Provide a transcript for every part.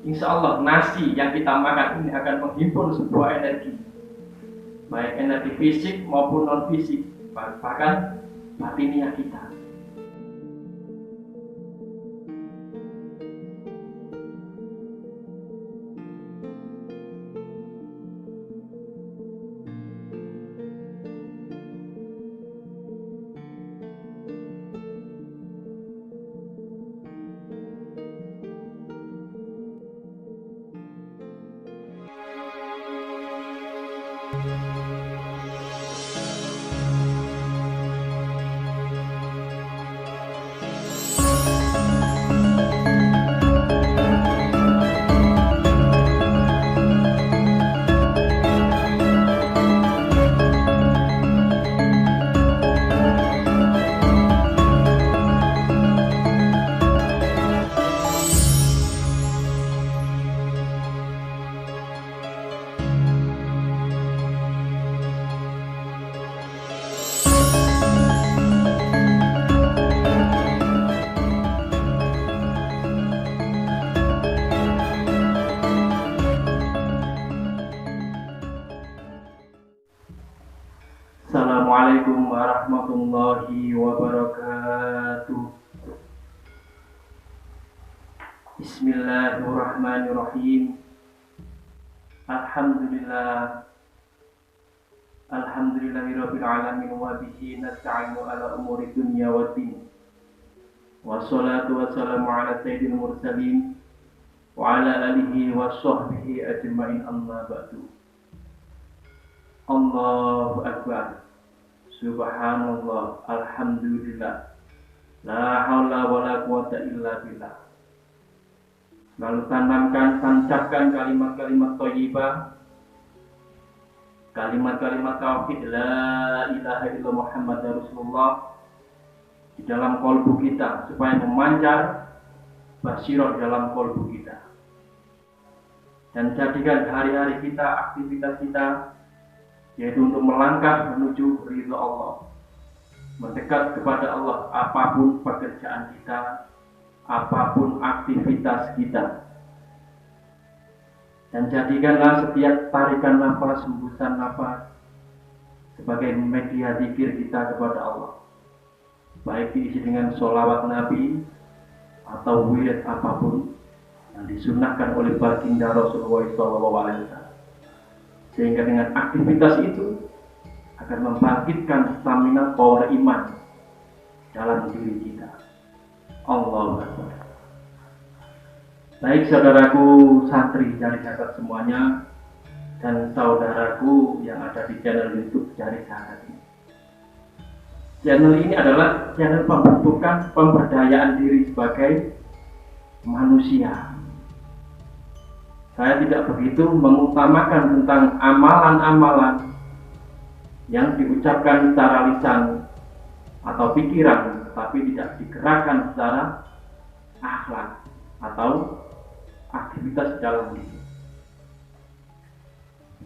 insya Allah nasi yang kita makan ini akan menghimpun sebuah energi, baik energi fisik maupun non fisik, bahkan batiniah kita. Assalamualaikum warahmatullahi wabarakatuh. Bismillahirrahmanirrahim. Alhamdulillahirabbil alamin wa bihi nasta'inu ala umuri dunya waddin. Wassalatu wassalamu ala sayyidil mursalin wa ala alihi wa sahbihi ajma'in, amma ba'du. Allahu akbar. Subhanallah, alhamdulillah, la haula wala quwata illa billah. Lalu tancapkan kalimat-kalimat thayyibah, kalimat-kalimat tauhid la ilaha illallah Muhammadar Rasulullah di dalam kolbu kita, supaya memancar basirah dalam kolbu kita, dan jadikan hari-hari kita, aktivitas kita, yaitu untuk melangkah menuju ridha Allah, mendekat kepada Allah, apapun pekerjaan kita, apapun aktivitas kita. Dan jadikanlah setiap tarikan nafas, hembusan nafas sebagai media zikir kita kepada Allah, baik diisi dengan sholawat Nabi atau wirid apapun yang disunnahkan oleh baginda Rasulullah SAW. Sehingga dengan aktivitas itu akan membangkitkan stamina power iman dalam diri kita. Allahu Akbar. Baik saudaraku santri Cari Sahadat semuanya, dan saudaraku yang ada di channel YouTube Cari Sahadat ini. Channel ini adalah channel pembentukan pemberdayaan diri sebagai manusia. Saya tidak begitu mengutamakan tentang amalan-amalan yang diucapkan secara lisan atau pikiran, tapi tidak digerakkan secara akhlak atau aktivitas dalam diri.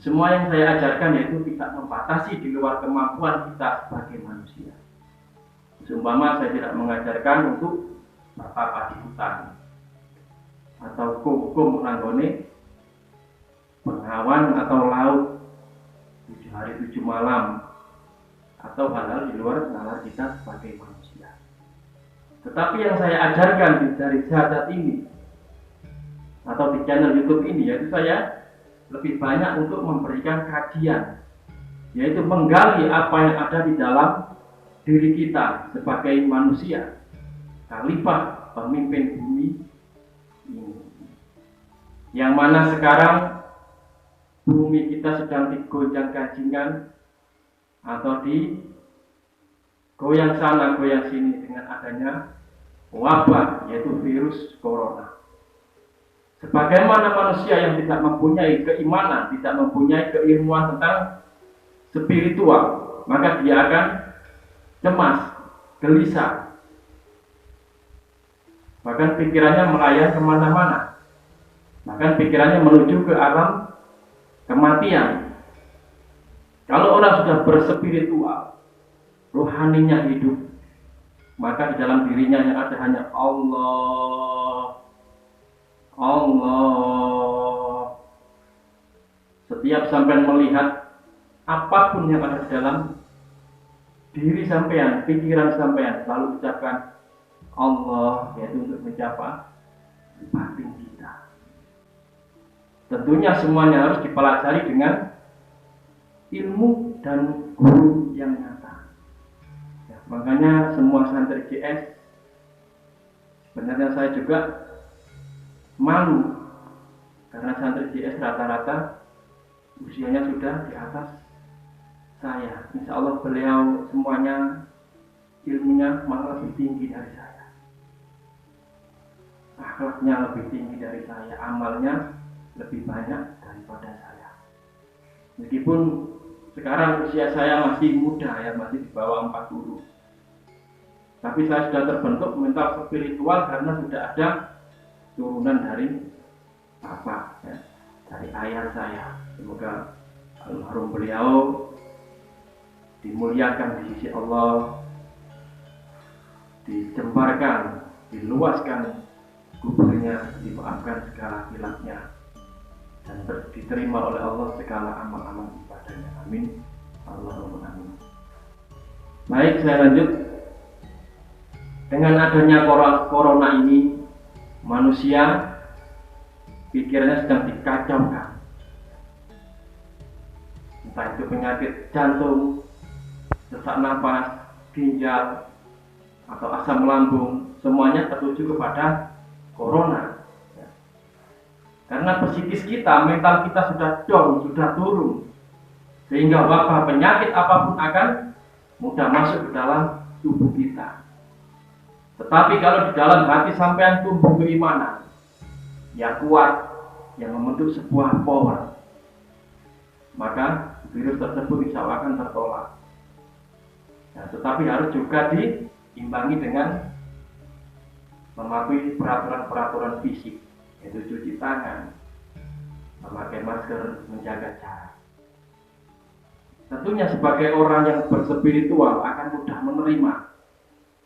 Semua yang saya ajarkan yaitu tidak membatasi di luar kemampuan kita sebagai manusia. Seumpama saya tidak mengajarkan untuk bertapa di hutan atau hukum nanggone pengawan atau laut 7 hari 7 malam, atau hal-hal di luar nalar kita sebagai manusia. Tetapi yang saya ajarkan di Cari Sahadat ini atau di channel YouTube ini, yaitu saya lebih banyak untuk memberikan kajian, yaitu menggali apa yang ada di dalam diri kita sebagai manusia, khalifah pemimpin bumi ini, yang mana sekarang bumi kita sedang digoncang-ganjingkan atau digoyang sana goyang sini dengan adanya wabah, yaitu virus corona. Sebagaimana manusia yang tidak mempunyai keimanan, tidak mempunyai keilmuan tentang spiritual, maka dia akan cemas, gelisah, bahkan pikirannya melayang kemana-mana, bahkan pikirannya menuju ke alam kematian. Kalau orang sudah berspiritual, rohaninya hidup, maka di dalam dirinya yang ada hanya Allah, Allah. Setiap sampean melihat apapun yang ada di dalam diri sampean, pikiran sampean, selalu ucapkan Allah, yaitu untuk mencapai batin kita. Tentunya semuanya harus dipelajari dengan ilmu dan guru yang nyata. Ya, makanya semua santri GS, sebenarnya saya juga malu karena santri GS rata-rata usianya sudah di atas saya. Insya Allah beliau semuanya ilmunya malah lebih tinggi dari saya, akhlaknya lebih tinggi dari saya, amalnya lebih banyak daripada saya. Meskipun sekarang usia saya masih muda ya, masih di bawah 40, tapi saya sudah terbentuk mental spiritual karena sudah ada turunan dari bapak ya, dari ayah saya. Semoga almarhum beliau dimuliakan di sisi Allah, dijembarkan, diluaskan kuburnya, dimaafkan segala hilafnya, dan diterima oleh Allah segala amal-amal ibadahnya. Amin. Allahumma amin. Baik, saya lanjut. Dengan adanya corona ini, manusia pikirannya sedang dikacaukan. Entah itu penyakit jantung, sesak napas, ginjal, atau asam lambung, semuanya tertuju kepada corona. Karena psikis kita, mental kita sudah down, sudah turun, sehingga wabah penyakit apapun akan mudah masuk ke dalam tubuh kita. Tetapi kalau di dalam hati sampean tumbuh keimanan yang kuat, yang membentuk sebuah power, maka virus tersebut insya Allah akan tertolak. Nah, tetapi harus juga diimbangi dengan mematuhi peraturan-peraturan fisik, yaitu cuci tangan, memakai masker, menjaga jarak. Tentunya sebagai orang yang berspiritual akan mudah menerima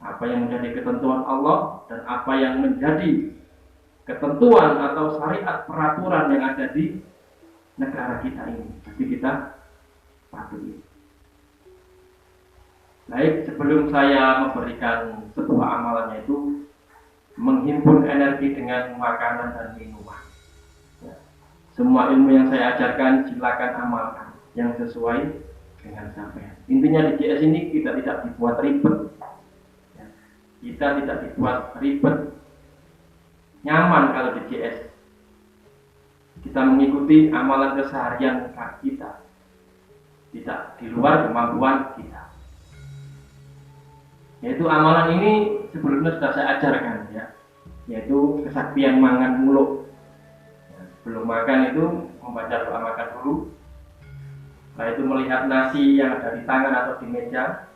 apa yang menjadi ketentuan Allah dan apa yang menjadi ketentuan atau syariat peraturan yang ada di negara kita ini. Jadi kita patuhi. Baik, sebelum saya memberikan sebuah amalan, yaitu menghimpun energi dengan makanan dan minuman. Ya. Semua ilmu yang saya ajarkan silakan amalkan yang sesuai dengan sampean. Intinya di GS ini kita tidak dibuat ribet. Ya. Kita tidak dibuat ribet. Nyaman kalau di GS. Kita mengikuti amalan keseharian kita. Tidak di luar kemampuan kita. Yaitu amalan ini sebelumnya sudah saya ajarkan ya, yaitu kesaktian mangan muluk. Ya, sebelum makan itu membaca doa makan dulu. Setelah itu melihat nasi yang ada di tangan atau di meja,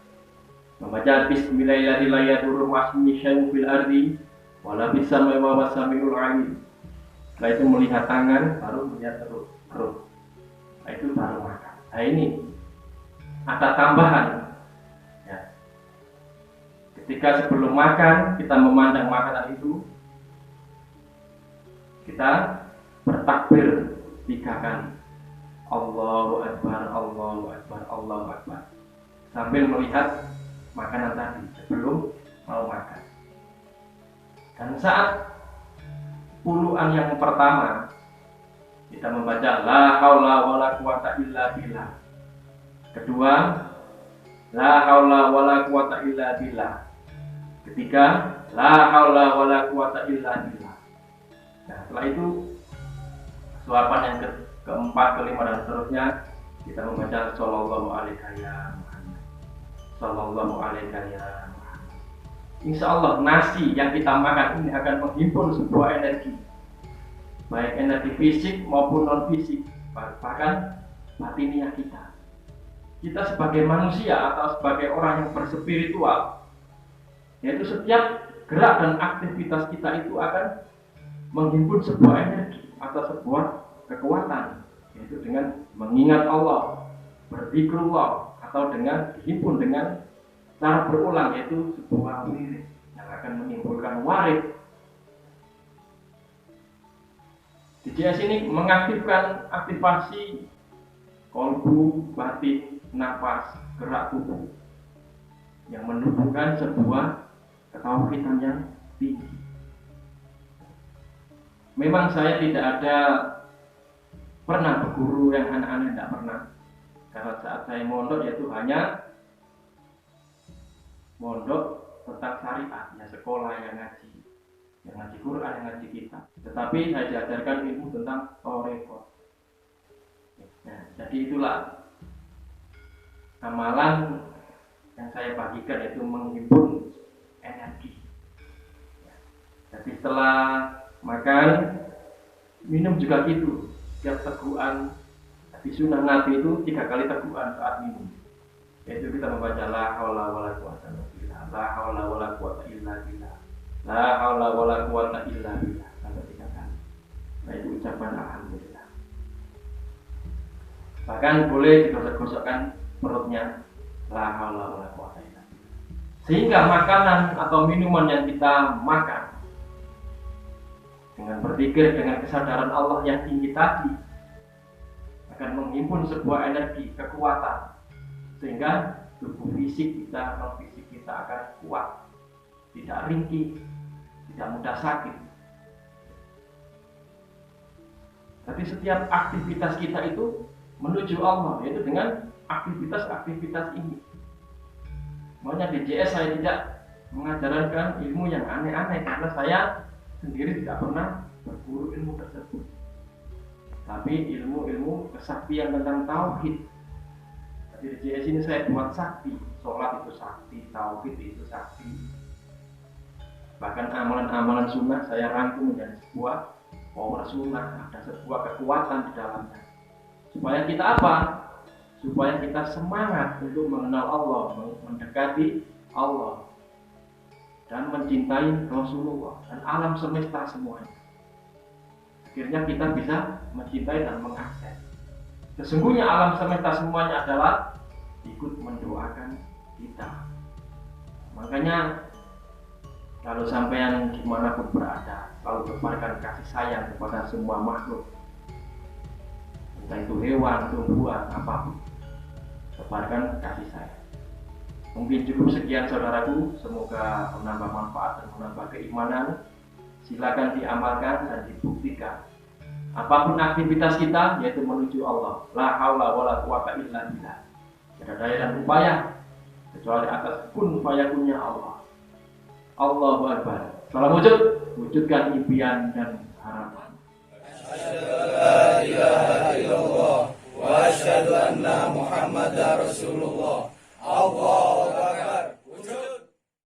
membaca Bismillahirrahmanirrahim wasmisyai'un fil ardi wala bisamai wa wasami'ul alim. Setelah itu melihat tangan, baru melihat perut. Nah, itu baru makan. Nah ini ada tambahan. Ketika sebelum makan kita memandang makanan itu, kita bertakbir 3 kali. Allahu Akbar, Allahu Akbar, Allahu Akbar. Sambil melihat makanan tadi sebelum mau makan. Dan saat puluhan yang pertama kita membaca la haula wala quwata illa billah. Kedua, la haula wala quwata illa billah. Ketiga, la haula wala quwata illa billah. Nah, setelah itu suapan yang keempat, kelima dan seterusnya kita membaca sallallahu alaihi ya Muhammad. Sallallahu alaihi ya Muhammad. Insya Allah nasi yang kita makan ini akan menghimpun sebuah energi, baik energi fisik maupun non fisik, bahkan batiniah kita. Kita sebagai manusia atau sebagai orang yang berspiritual, yaitu setiap gerak dan aktivitas kita itu akan menghimpun sebuah energi atau sebuah kekuatan, yaitu dengan mengingat Allah, berzikrullah, atau dengan dihimpun dengan cara berulang, yaitu sebuah wirid yang akan menimbulkan warid. DJS ini mengaktifkan aktivasi kolbu, batin, nafas, gerak tubuh yang menumbuhkan sebuah ketauhidan yang tinggi. Memang saya tidak ada pernah berguru yang aneh-aneh, tidak pernah. Karena saat saya mondok yaitu hanya mondok tentang syariat, ya sekolah yang ngaji Quran, yang ngaji kitab. Tetapi saya diajarkan ilmu tentang thariqah. Nah, jadi itulah amalan yang saya bagikan, yaitu menghimpun energi. Jadi setelah makan, minum juga gitu. Setiap teguhan di sunnah Nabi itu 3 kali teguhan saat minum. Yaitu kita membaca la haula wala quwata illa billah, la haula wala quwata illa billah, la haula wala quwata illa billah, sampai 3 kali. Nah, itu ucapan alhamdulillah. Bahkan boleh digosok-gosokkan perutnya, la haula wala quwata illa billah. Sehingga makanan atau minuman yang kita makan dengan berpikir dengan kesadaran Allah yang tinggi tadi akan menghimpun sebuah energi, kekuatan, sehingga tubuh fisik kita, non fisik kita akan kuat, tidak ringkih, tidak mudah sakit. Tapi setiap aktivitas kita itu menuju Allah, yaitu dengan aktivitas-aktivitas ini. Makanya DJS saya tidak mengajarkan ilmu yang aneh-aneh, karena saya sendiri tidak pernah berguru ilmu tersebut. Tapi ilmu-ilmu kesaktian tentang tauhid. Di DJS ini saya buat sakti, sholat itu sakti, tauhid itu sakti. Bahkan amalan-amalan sunnah saya rangkum menjadi sebuah power sunnah, ada sebuah kekuatan di dalamnya. Supaya kita apa? Supaya kita semangat untuk mengenal Allah, mendekati Allah, dan mencintai Rasulullah dan alam semesta semuanya. Akhirnya kita bisa mencintai dan mengakses. Sesungguhnya alam semesta semuanya adalah ikut mendoakan kita. Makanya kalau sampean dimanapun berada, selalu tebarkan kasih sayang kepada semua makhluk, entah itu hewan, tumbuhan, apapun. Tebarkan kasih sayang. Mungkin cukup sekian saudaraku, semoga menambah manfaat dan menambah keimanan. Silakan diamalkan dan dibuktikan. Apapun aktivitas kita, yaitu menuju Allah. La haula wala quwata illa billah. Tidak ada daya dan upaya kecuali atas kun fayakunnya Allah. Allahu Akbar. Salam wujud, wujudkan impian dan harapan. Asyhadu an la ilaha illallah wa asyhadu anna Muhammadar Rasulullah.